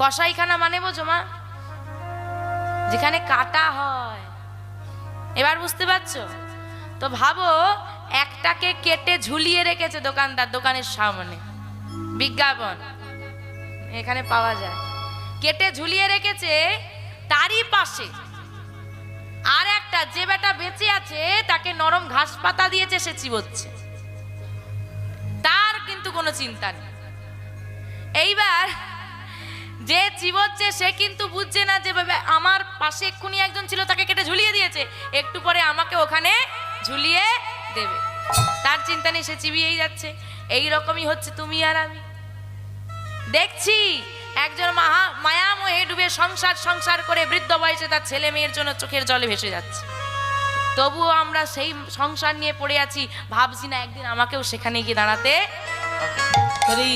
কসাইখানা মানে বোঝো মা? যেখানে কাটা হয়। এবার বুঝতে পারছো তো? ভাবো একটাকে কেটে ঝুলিয়ে রেখেছে দোকানদার দোকানের সামনে, বিজ্ঞাপন এখানে পাওয়া যায়, কেটে ঝুলিয়ে রেখেছে। তারই পাশে আর একটা যে বেটা বেঁচে আছে তাকে নরম ঘাস পাতা দিয়েছে, সে চিবোচ্ছে, তার কিন্তু কোনো চিন্তা নেই। এইবার যে চিবোচ্ছে সে কিন্তু বুঝছে না যে আমার পাশে এক্ষুনি একজন ছিল, তাকে কেটে ঝুলিয়ে দিয়েছে, একটু পরে আমাকে ওখানে ঝুলিয়ে দেবে, তার চিন্তা নেই, সে চিবিয়েই যাচ্ছে। এই রকমই হচ্ছে তুমি আর আমি। দেখছি একজন মায়া মোহে ডুবে সংসার সংসার করে বৃদ্ধ বয়সে তার ছেলে মেয়ের জন্য চোখের জলে ভেসে যাচ্ছে, তবুও আমরা সেই সংসার নিয়ে পড়ে আছি, ভাবছি না একদিন আমাকেও সেখানে গিয়ে দাঁড়াতে হবে।